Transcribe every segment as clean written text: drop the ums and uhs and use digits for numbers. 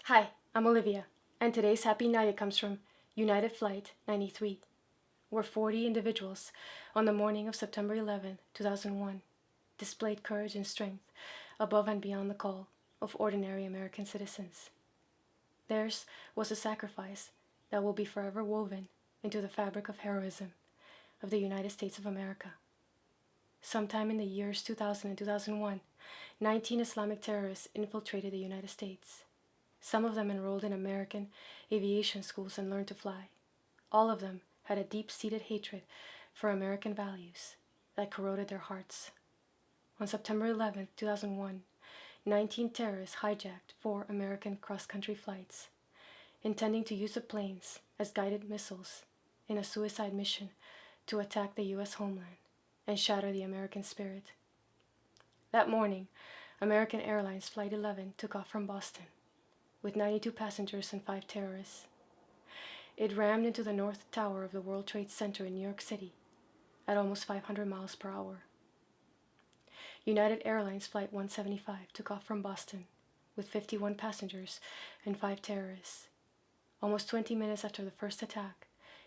Hi, I'm Olivia, and today's happy nugget comes from United Flight 93, where 40 individuals on the morning of September 11, 2001, displayed courage and strength above and beyond the call of ordinary American citizens. Theirs was a sacrifice that will be forever woven into the fabric of heroism of the United States of America. Sometime in the years 2000 and 2001, 19 Islamic terrorists infiltrated the United States. Some of them enrolled in American aviation schools and learned to fly. All of them had a deep-seated hatred for American values that corroded their hearts. On September 11, 2001, 19 terrorists hijacked 4 American cross-country flights, intending to use the planes as guided missiles in a suicide mission to attack the U.S. homeland and shatter the American spirit. That morning, American Airlines Flight 11 took off from Boston, with 92 passengers and 5 terrorists. It rammed into the North Tower of the World Trade Center in New York City at almost 500 miles per hour. United Airlines Flight 175 took off from Boston with 51 passengers and 5 terrorists. Almost 20 minutes after the first attack,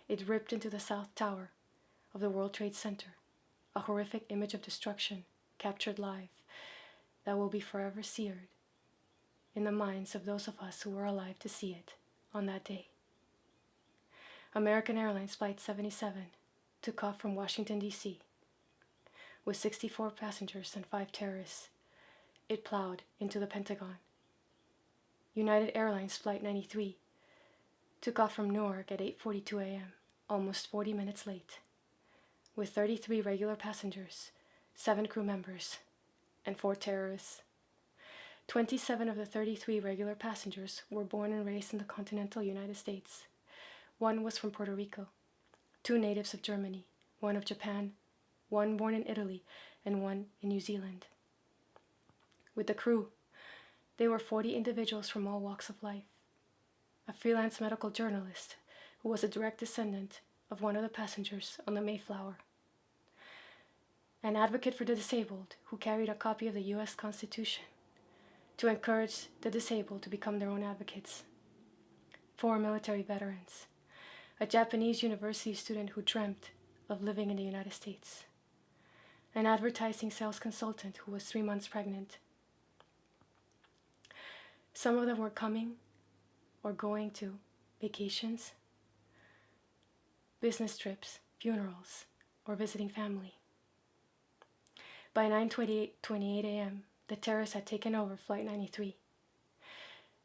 it ripped into the South Tower of the World Trade Center, a horrific image of destruction captured live that will be forever seared in the minds of those of us who were alive to see it on that day. American Airlines Flight 77 took off from Washington, D.C. with 64 passengers and 5 terrorists. It plowed into the Pentagon. United Airlines Flight 93 took off from Newark at 8:42 a.m., almost 40 minutes late, with 33 regular passengers, 7 crew members, and 4 terrorists. 27 of the 33 regular passengers were born and raised in the continental United States. 1 was from Puerto Rico, 2 natives of Germany, 1 of Japan, 1 born in Italy, and 1 in New Zealand. With the crew, they were 40 individuals from all walks of life. A freelance medical journalist who was a direct descendant of one of the passengers on the Mayflower. An advocate for the disabled who carried a copy of the U.S. Constitution to encourage the disabled to become their own advocates. 4 military veterans. A Japanese university student who dreamt of living in the United States. An advertising sales consultant who was 3 months pregnant. Some of them were coming or going to vacations, business trips, funerals, or visiting family. By 9:28 a.m., the terrorists had taken over Flight 93.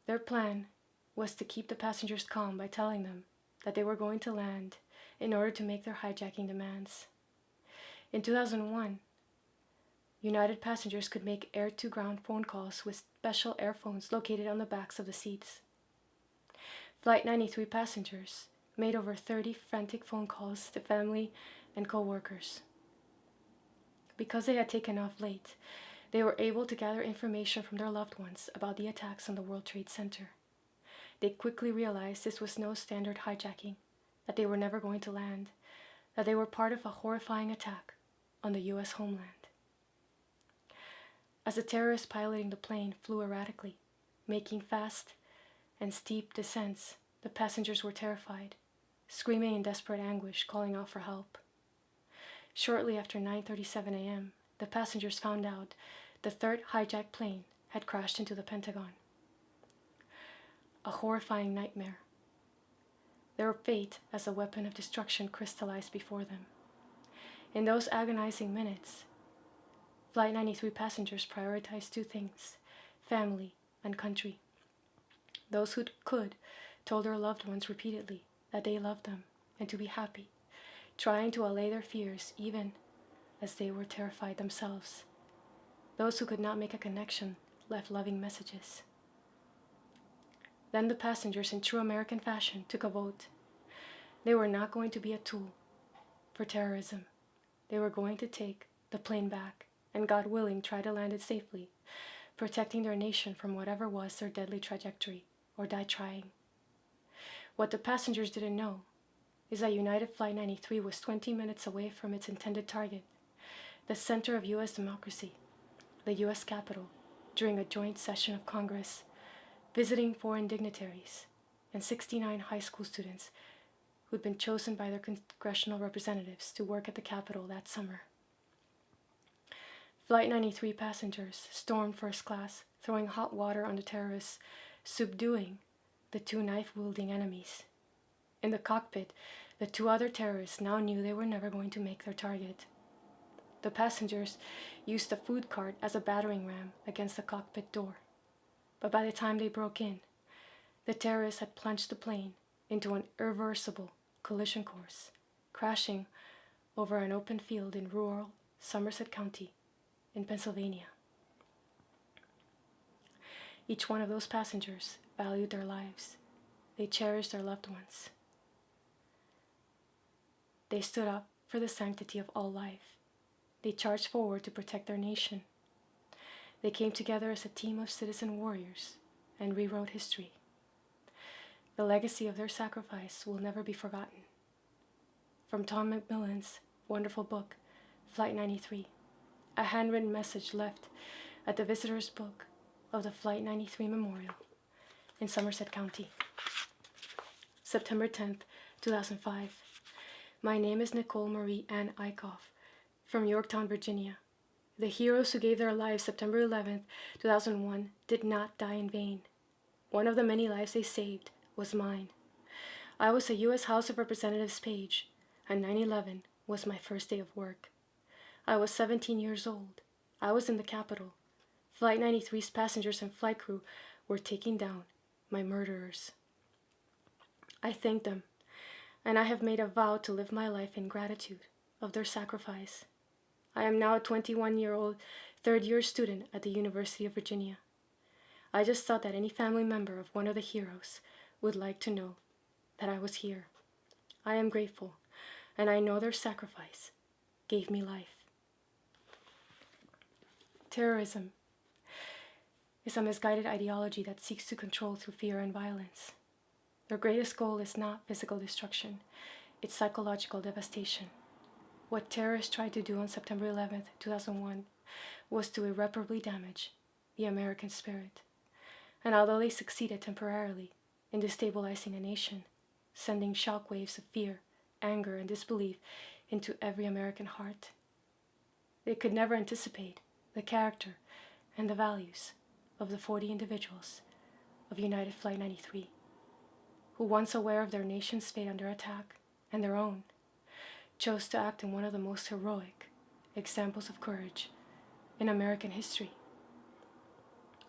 Their plan was to keep the passengers calm by telling them that they were going to land in order to make their hijacking demands. In 2001, United passengers could make air-to-ground phone calls with special airphones located on the backs of the seats. Flight 93 passengers made over 30 frantic phone calls to family and co-workers. Because they had taken off late, they were able to gather information from their loved ones about the attacks on the World Trade Center. They quickly realized this was no standard hijacking, that they were never going to land, that they were part of a horrifying attack on the U.S. homeland. As the terrorists piloting the plane flew erratically, making fast and steep descents, the passengers were terrified, screaming in desperate anguish, calling out for help. Shortly after 9:37 a.m., the passengers found out the 3rd hijacked plane had crashed into the Pentagon. A horrifying nightmare. Their fate as a weapon of destruction crystallized before them. In those agonizing minutes, Flight 93 passengers prioritized 2 things: family and country. Those who could told their loved ones repeatedly that they loved them and to be happy, trying to allay their fears even as they were terrified themselves. Those who could not make a connection left loving messages. Then the passengers, in true American fashion, took a vote. They were not going to be a tool for terrorism. They were going to take the plane back and, God willing, try to land it safely, protecting their nation from whatever was their deadly trajectory, or die trying. What the passengers didn't know is that United Flight 93 was 20 minutes away from its intended target, the center of U.S. democracy, the U.S. Capitol, during a joint session of Congress visiting foreign dignitaries, and 69 high school students who'd been chosen by their congressional representatives to work at the Capitol that summer. Flight 93 passengers stormed first class, throwing hot water on the terrorists, subduing the two knife-wielding enemies. In the cockpit, the two other terrorists now knew they were never going to make their target. The passengers used the food cart as a battering ram against the cockpit door. But by the time they broke in, the terrorists had plunged the plane into an irreversible collision course, crashing over an open field in rural Somerset County in Pennsylvania. Each one of those passengers valued their lives. They cherished their loved ones. They stood up for the sanctity of all life. They charged forward to protect their nation. They came together as a team of citizen warriors and rewrote history. The legacy of their sacrifice will never be forgotten. From Tom Macmillan's wonderful book, Flight 93, a handwritten message left at the visitor's book of the Flight 93 Memorial in Somerset County. September 10th, 2005. My name is Nicole Marie Ann Eichhoff from Yorktown, Virginia. The heroes who gave their lives September 11th, 2001 did not die in vain. One of the many lives they saved was mine. I was a U.S. House of Representatives page, and 9/11 was my first day of work. I was 17 years old. I was in the Capitol. Flight 93's passengers and flight crew were taking down my murderers. I thanked them, and I have made a vow to live my life in gratitude of their sacrifice. I am now a 21-year-old third-year student at the University of Virginia. I just thought that any family member of one of the heroes would like to know that I was here. I am grateful, and I know their sacrifice gave me life. Terrorism is a misguided ideology that seeks to control through fear and violence. Their greatest goal is not physical destruction, it's psychological devastation. What terrorists tried to do on September 11th, 2001 was to irreparably damage the American spirit. And although they succeeded temporarily in destabilizing a nation, sending shockwaves of fear, anger, and disbelief into every American heart, they could never anticipate the character and the values of the 40 individuals of United Flight 93, who, once aware of their nation's fate under attack and their own, chose to act in one of the most heroic examples of courage in American history.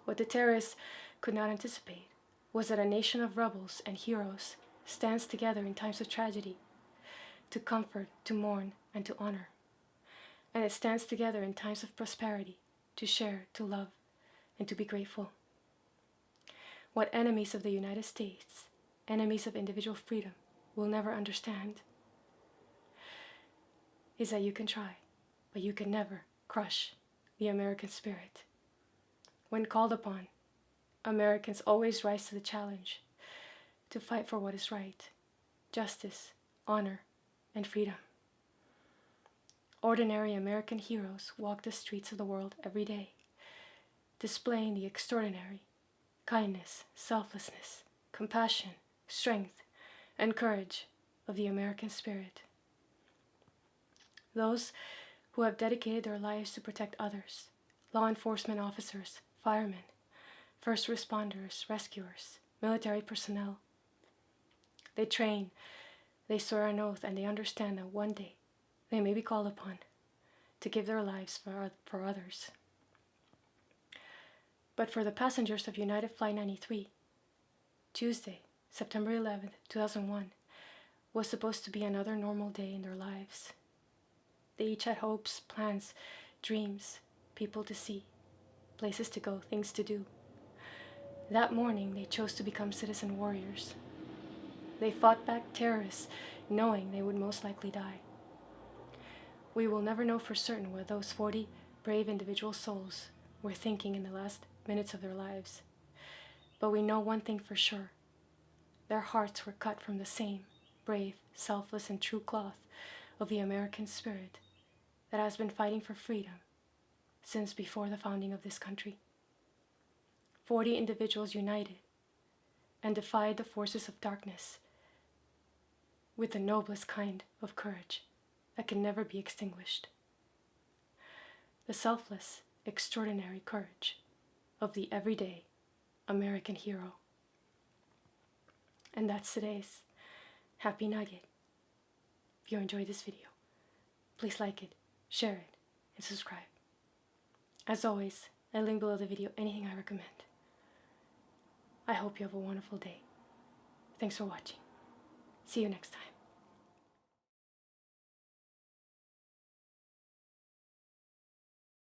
What the terrorists could not anticipate was that a nation of rebels and heroes stands together in times of tragedy, to comfort, to mourn, and to honor. And it stands together in times of prosperity, to share, to love, and to be grateful. What enemies of the United States, enemies of individual freedom, will never understand is that you can try, but you can never crush the American spirit. When called upon, Americans always rise to the challenge to fight for what is right, justice, honor, and freedom. Ordinary American heroes walk the streets of the world every day, displaying the extraordinary kindness, selflessness, compassion, strength, and courage of the American spirit. Those who have dedicated their lives to protect others, law enforcement officers, firemen, first responders, rescuers, military personnel. They train, they swear an oath, and they understand that one day they may be called upon to give their lives for others. But for the passengers of United Flight 93, Tuesday, September 11th, 2001, was supposed to be another normal day in their lives. They each had hopes, plans, dreams, people to see, places to go, things to do. That morning, they chose to become citizen warriors. They fought back terrorists, knowing they would most likely die. We will never know for certain what those 40 brave individual souls were thinking in the last minutes of their lives. But we know one thing for sure. Their hearts were cut from the same brave, selfless, and true cloth of the American spirit that has been fighting for freedom since before the founding of this country. 40 individuals united and defied the forces of darkness with the noblest kind of courage that can never be extinguished. The selfless, extraordinary courage of the everyday American hero. And that's today's Happy Nugget. If you enjoyed this video, please like it, share it, and subscribe. As always, I link below the video anything I recommend. I hope you have a wonderful day. Thanks for watching. See you next time.